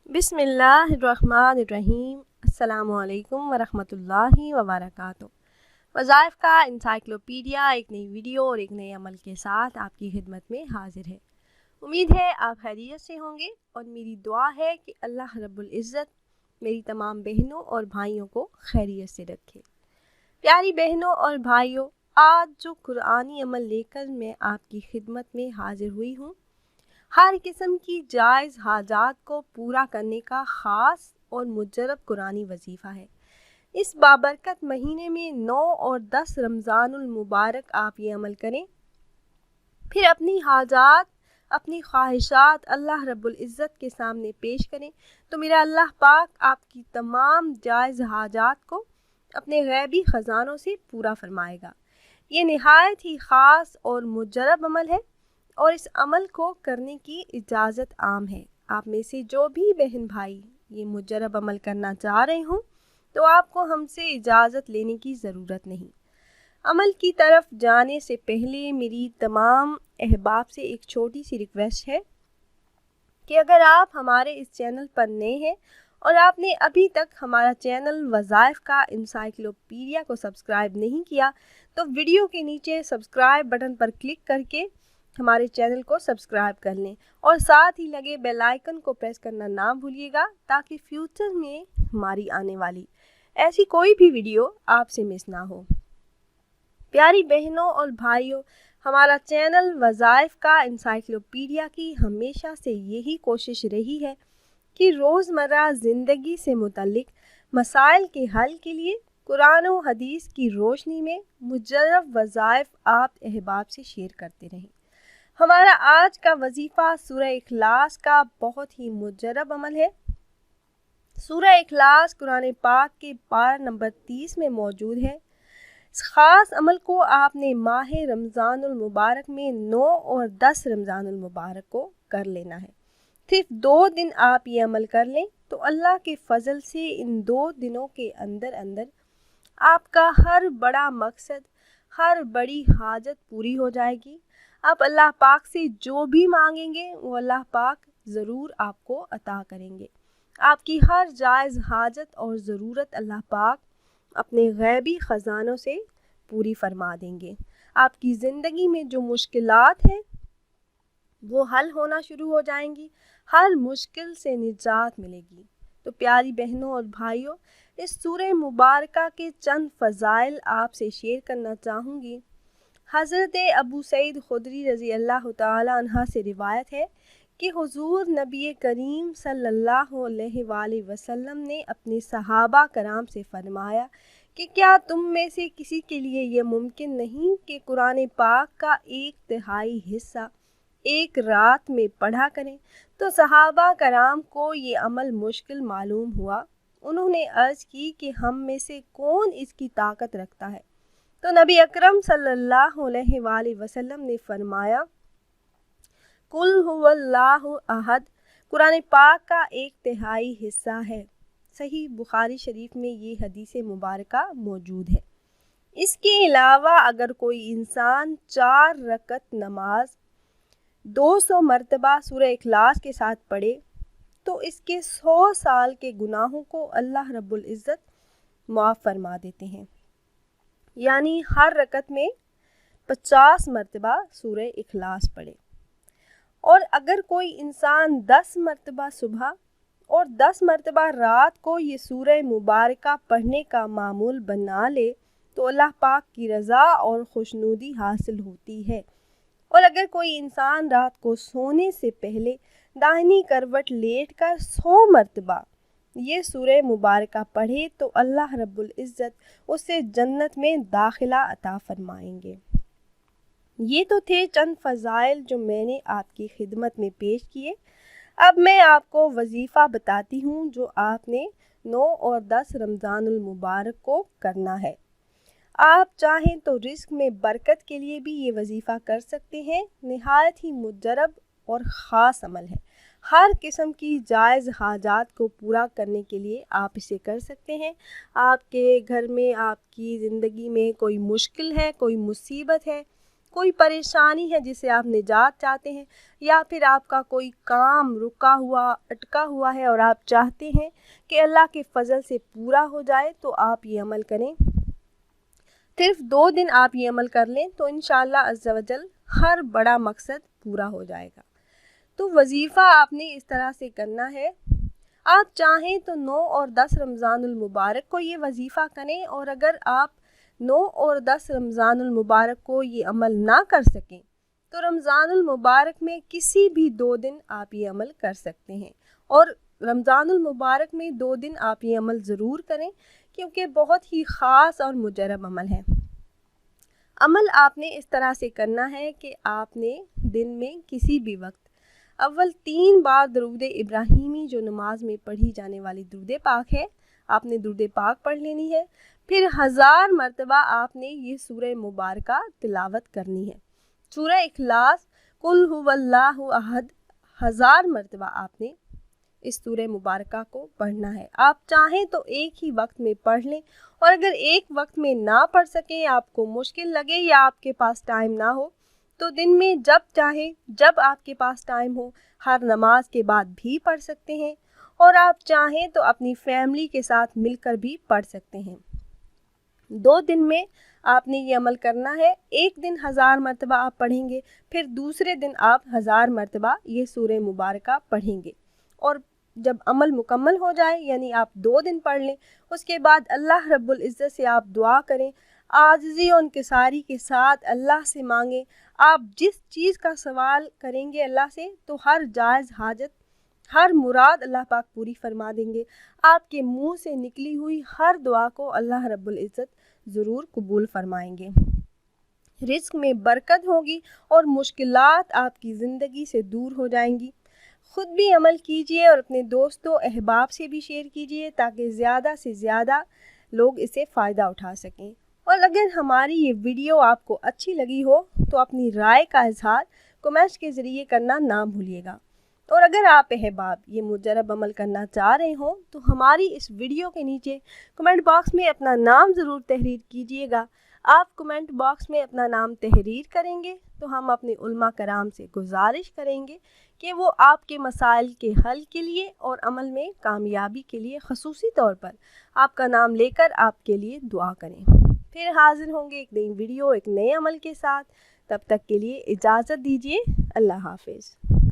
بسم اللہ الرحمن الرحیم۔ السلام علیکم ورحمۃ اللہ وبرکاتہ۔ وظائف کا انسائکلوپیڈیا ایک نئی ویڈیو اور ایک نئے عمل کے ساتھ آپ کی خدمت میں حاضر ہے۔ امید ہے آپ خیریت سے ہوں گے اور میری دعا ہے کہ اللہ رب العزت میری تمام بہنوں اور بھائیوں کو خیریت سے رکھے۔ پیاری بہنوں اور بھائیوں، آج جو قرآنی عمل لے کر میں آپ کی خدمت میں حاضر ہوئی ہوں، ہر قسم کی جائز حاجات کو پورا کرنے کا خاص اور مجرب قرآنی وظیفہ ہے۔ اس بابرکت مہینے میں 9 اور 10 رمضان المبارک آپ یہ عمل کریں، پھر اپنی حاجات، اپنی خواہشات اللہ رب العزت کے سامنے پیش کریں تو میرا اللہ پاک آپ کی تمام جائز حاجات کو اپنے غیبی خزانوں سے پورا فرمائے گا۔ یہ نہایت ہی خاص اور مجرب عمل ہے اور اس عمل کو کرنے کی اجازت عام ہے۔ آپ میں سے جو بھی بہن بھائی یہ مجرب عمل کرنا چاہ رہے ہوں تو آپ کو ہم سے اجازت لینے کی ضرورت نہیں۔ عمل کی طرف جانے سے پہلے میری تمام احباب سے ایک چھوٹی سی ریکویسٹ ہے کہ اگر آپ ہمارے اس چینل پر نئے ہیں اور آپ نے ابھی تک ہمارا چینل وظائف کا انسائکلوپیڈیا کو سبسکرائب نہیں کیا تو ویڈیو کے نیچے سبسکرائب بٹن پر کلک کر کے ہمارے چینل کو سبسکرائب کر لیں اور ساتھ ہی لگے بیل آئیکن کو پریس کرنا نہ بھولیے گا تاکہ فیوچر میں ہماری آنے والی ایسی کوئی بھی ویڈیو آپ سے مس نہ ہو۔ پیاری بہنوں اور بھائیوں، ہمارا چینل وظائف کا انسائکلوپیڈیا کی ہمیشہ سے یہی کوشش رہی ہے کہ روزمرہ زندگی سے متعلق مسائل کے حل کے لیے قرآن و حدیث کی روشنی میں مجرب وظائف آپ احباب سے شیئر کرتے رہیں۔ ہمارا آج کا وظیفہ سورہ اخلاص کا بہت ہی مجرب عمل ہے۔ سورہ اخلاص قرآن پاک کے پارہ نمبر 30 میں موجود ہے۔ اس خاص عمل کو آپ نے ماہ رمضان المبارک میں 9 اور 10 رمضان المبارک کو کر لینا ہے۔ صرف 2 دن آپ یہ عمل کر لیں تو اللہ کے فضل سے ان 2 دنوں کے اندر آپ کا ہر بڑا مقصد، ہر بڑی حاجت پوری ہو جائے گی۔ آپ اللہ پاک سے جو بھی مانگیں گے وہ اللہ پاک ضرور آپ کو عطا کریں گے۔ آپ کی ہر جائز حاجت اور ضرورت اللہ پاک اپنے غیبی خزانوں سے پوری فرما دیں گے۔ آپ کی زندگی میں جو مشکلات ہیں وہ حل ہونا شروع ہو جائیں گی، ہر مشکل سے نجات ملے گی۔ تو پیاری بہنوں اور بھائیوں، اس سورہ مبارکہ کے چند فضائل آپ سے شیئر کرنا چاہوں گی۔ حضرت ابو سعید خدری رضی اللہ تعالی عنہ سے روایت ہے کہ حضور نبی کریم صلی اللہ علیہ وآلہ وسلم نے اپنے صحابہ کرام سے فرمایا کہ کیا تم میں سے کسی کے لیے یہ ممکن نہیں کہ قرآن پاک کا 1/3 حصہ ایک رات میں پڑھا کریں؟ تو صحابہ کرام کو یہ عمل مشکل معلوم ہوا۔ انہوں نے عرض کی کہ ہم میں سے کون اس کی طاقت رکھتا ہے؟ تو نبی اکرم صلی اللہ علیہ وآلہ وسلم نے فرمایا، قل هو اللہ احد قرآن پاک کا 1/3 حصہ ہے۔ صحیح بخاری شریف میں یہ حدیث مبارکہ موجود ہے۔ اس کے علاوہ اگر کوئی انسان 4 رکعت نماز 200 مرتبہ سورہ اخلاص کے ساتھ پڑھے تو اس کے 100 سال کے گناہوں کو اللہ رب العزت معاف فرما دیتے ہیں، یعنی ہر رکعت میں 50 مرتبہ سورہ اخلاص پڑھے۔ اور اگر کوئی انسان 10 مرتبہ صبح اور 10 مرتبہ رات کو یہ سورہ مبارکہ پڑھنے کا معمول بنا لے تو اللہ پاک کی رضا اور خوشنودی حاصل ہوتی ہے۔ اور اگر کوئی انسان رات کو سونے سے پہلے داہنی کروٹ لیٹ کر 100 مرتبہ یہ سورہ مبارکہ پڑھے تو اللہ رب العزت اسے جنت میں داخلہ عطا فرمائیں گے۔ یہ تو تھے چند فضائل جو میں نے آپ کی خدمت میں پیش کیے۔ اب میں آپ کو وظیفہ بتاتی ہوں جو آپ نے 9 اور 10 رمضان المبارک کو کرنا ہے۔ آپ چاہیں تو رزق میں برکت کے لیے بھی یہ وظیفہ کر سکتے ہیں۔ نہایت ہی مجرب اور خاص عمل ہے۔ ہر قسم کی جائز حاجات کو پورا کرنے کے لیے آپ اسے کر سکتے ہیں۔ آپ کے گھر میں، آپ کی زندگی میں کوئی مشکل ہے، کوئی مصیبت ہے، کوئی پریشانی ہے جسے آپ نجات چاہتے ہیں، یا پھر آپ کا کوئی کام رکا ہوا اٹکا ہوا ہے اور آپ چاہتے ہیں کہ اللہ کے فضل سے پورا ہو جائے، تو آپ یہ عمل کریں۔ صرف 2 دن آپ یہ عمل کر لیں تو انشاءاللہ عز و جل ہر بڑا مقصد پورا ہو جائے گا۔ تو وظیفہ آپ نے اس طرح سے کرنا ہے، آپ چاہیں تو 9 اور 10 رمضان المبارک کو یہ وظیفہ کریں، اور اگر آپ 9 اور 10 رمضان المبارک کو یہ عمل نہ کر سکیں تو رمضان المبارک میں کسی بھی 2 دن آپ یہ عمل کر سکتے ہیں، اور رمضان المبارک میں 2 دن آپ یہ عمل ضرور کریں کیونکہ بہت ہی خاص اور مجرب عمل ہے۔ عمل آپ نے اس طرح سے کرنا ہے کہ آپ نے دن میں کسی بھی وقت اول 3 بار درود ابراہیمی جو نماز میں پڑھی جانے والی درود پاک ہے، آپ نے درود پاک پڑھ لینی ہے، پھر 1000 مرتبہ آپ نے یہ سورہ مبارکہ تلاوت کرنی ہے۔ سورہ اخلاص قل هو اللہ احد 1000 مرتبہ آپ نے اس سورہ مبارکہ کو پڑھنا ہے۔ آپ چاہیں تو ایک ہی وقت میں پڑھ لیں، اور اگر ایک وقت میں نہ پڑھ سکیں، آپ کو مشکل لگے یا آپ کے پاس ٹائم نہ ہو، تو دن میں جب چاہیں، جب آپ کے پاس ٹائم ہو، ہر نماز کے بعد بھی پڑھ سکتے ہیں، اور آپ چاہیں تو اپنی فیملی کے ساتھ مل کر بھی پڑھ سکتے ہیں۔ 2 دن میں آپ نے یہ عمل کرنا ہے، ایک دن 1000 مرتبہ آپ پڑھیں گے، پھر دوسرے دن آپ 1000 مرتبہ یہ سورہ مبارکہ پڑھیں گے، اور جب عمل مکمل ہو جائے یعنی آپ 2 دن پڑھ لیں، اس کے بعد اللہ رب العزت سے آپ دعا کریں، عاجزی و انکساری کے ساتھ اللہ سے مانگیں۔ آپ جس چیز کا سوال کریں گے اللہ سے تو ہر جائز حاجت، ہر مراد اللہ پاک پوری فرما دیں گے۔ آپ کے منہ سے نکلی ہوئی ہر دعا کو اللہ رب العزت ضرور قبول فرمائیں گے۔ رزق میں برکت ہوگی اور مشکلات آپ کی زندگی سے دور ہو جائیں گی۔ خود بھی عمل کیجئے اور اپنے دوستوں احباب سے بھی شیئر کیجئے تاکہ زیادہ سے زیادہ لوگ اسے فائدہ اٹھا سکیں۔ اور اگر ہماری یہ ویڈیو آپ کو اچھی لگی ہو تو اپنی رائے کا اظہار کمنٹس کے ذریعے کرنا نہ بھولیے گا، اور اگر آپ احباب یہ مجرب عمل کرنا چاہ رہے ہوں تو ہماری اس ویڈیو کے نیچے کمنٹ باکس میں اپنا نام ضرور تحریر کیجئے گا۔ آپ کمنٹ باکس میں اپنا نام تحریر کریں گے تو ہم اپنے علماء کرام سے گزارش کریں گے کہ وہ آپ کے مسائل کے حل کے لیے اور عمل میں کامیابی کے لیے خصوصی طور پر آپ کا نام لے کر آپ کے لیے دعا کریں۔ پھر حاضر ہوں گے ایک نئی ویڈیو ایک نئے عمل کے ساتھ، تب تک کے لیے اجازت دیجیے۔ اللہ حافظ۔